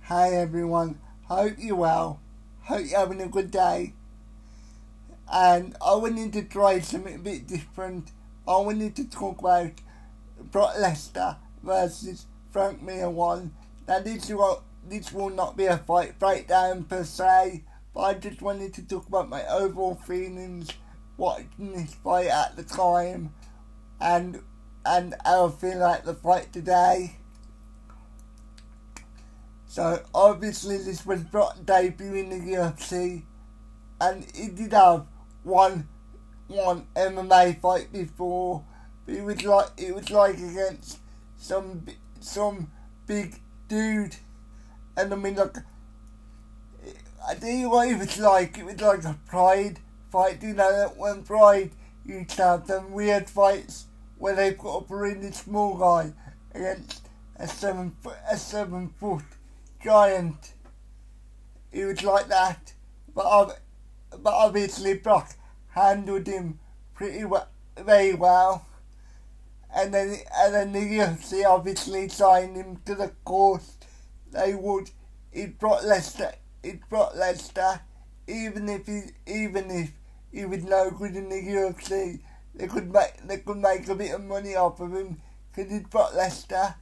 Hi everyone, hope you're well, hope you're having a good day. And I wanted to try something a bit different. I wanted to talk about Brock Lesnar versus Frank Mir 1. Now this will not be a fight breakdown per se, but I just wanted to talk about my overall feelings watching this fight at the time and how I feel like the fight today. So obviously this was Brock's debut in the UFC, and he did have one MMA fight before, but it was like against some big dude, and I mean, like, I tell you what it was like a Pride fight. You know that when Pride used to have them weird fights where they put up a really small guy against a 7 foot giant. It was like that, but obviously Brock handled him very well, and then the UFC obviously signed him to the course. They would. It's Brock Lesnar. Even if he was no good in the UFC, they could make a bit of money off of him because it's Brock Lesnar.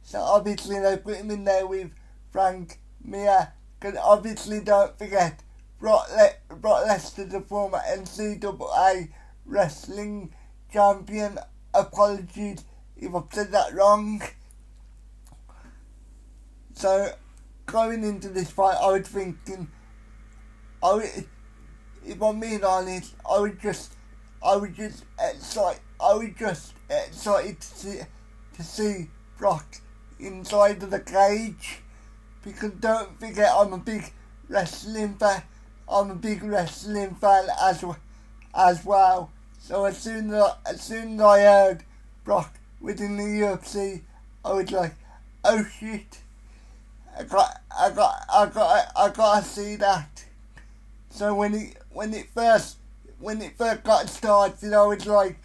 So obviously they put him in there with Frank Mir. Because obviously don't forget, Brock Lesnar, the former NCAA wrestling champion. Apologies if I've said that wrong. So going into this fight, I was thinking, if I'm being honest, I was just excited to see Brock inside of the cage, because don't forget I'm a big wrestling fan as well. So as soon as I heard Brock was in the UFC, I was like, oh shit, I gotta see that. So when it first got started, I was like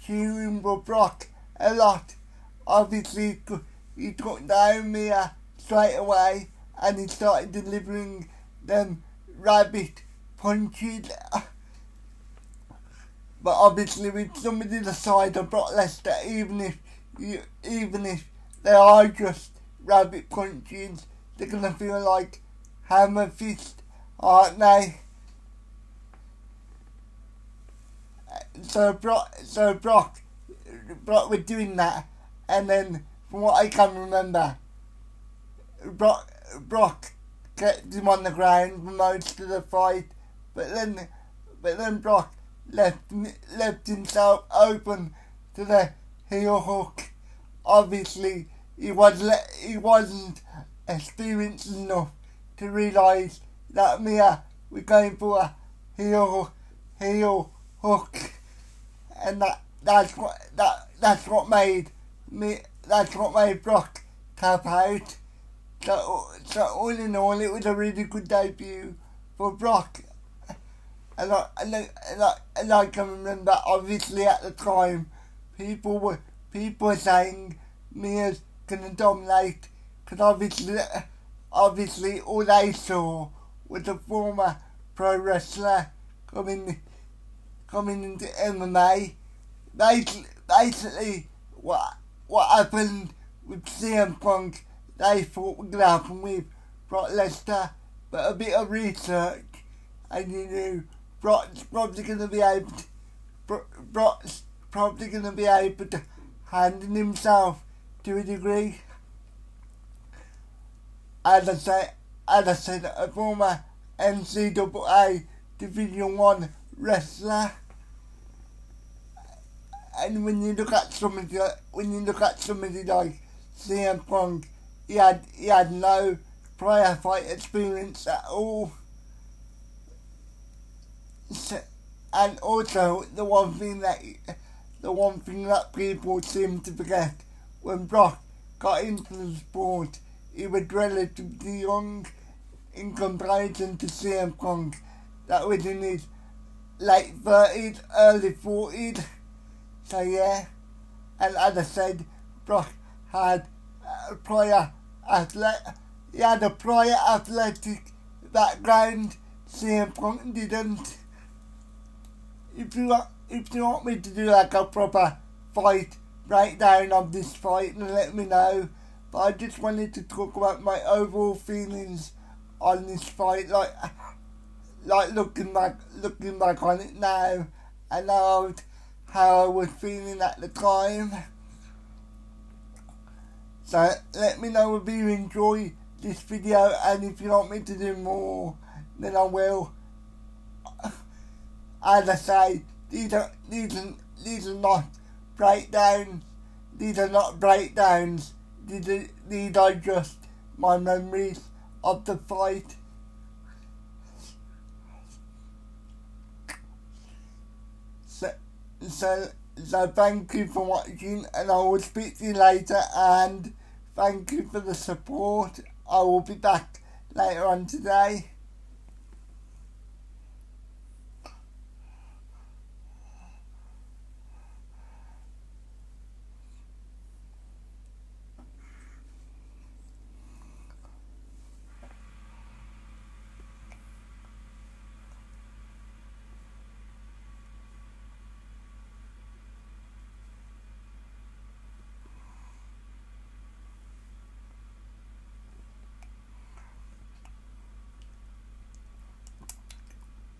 cheering for Brock a lot. Obviously he took down Mir straight away, and he started delivering them rabbit punches. But obviously with somebody the size of Brock Lesnar, even if they are just rabbit punches, they're gonna feel like hammer fist, aren't they? So Brock was doing that, and then from what I can remember, Brock kept him on the ground for most of the fight, but then Brock left himself open to the heel hook. Obviously, he wasn't experienced enough to realise that Mir was going for a heel hook, and that's what made Brock tap out. So all in all, it was a really good debut for Brock. And I can remember, obviously at the time, people were saying Mir's gonna dominate, because obviously all they saw was a former pro wrestler coming into MMA. Basically, what happened with CM Punk, they thought was gonna happen with Brock Lesnar, but a bit of research, and you knew Brock's probably gonna be able to handle himself to a degree. As I said, a former NCAA Division 1 wrestler. And when you look at somebody like CM Punk, he had no prior fight experience at all. So, and also the one thing that people seem to forget, when Brock got into the sport, he was relatively young in comparison to CM Punk, that was in his late 30s, early 40s. So yeah, and as I said, Brock had prior he had a prior athletic background. CM Punk didn't. If you want me to do like a proper fight breakdown of this fight, then let me know. But I just wanted to talk about my overall feelings on this fight, like looking back on it now, and how I was feeling at the time. So let me know if you enjoy this video, and if you want me to do more, then I will. As I say, these are not breakdowns. These are not breakdowns. These are just my memories of the fight. So thank you for watching, and I will speak to you later, and thank you for the support. I will be back later on today.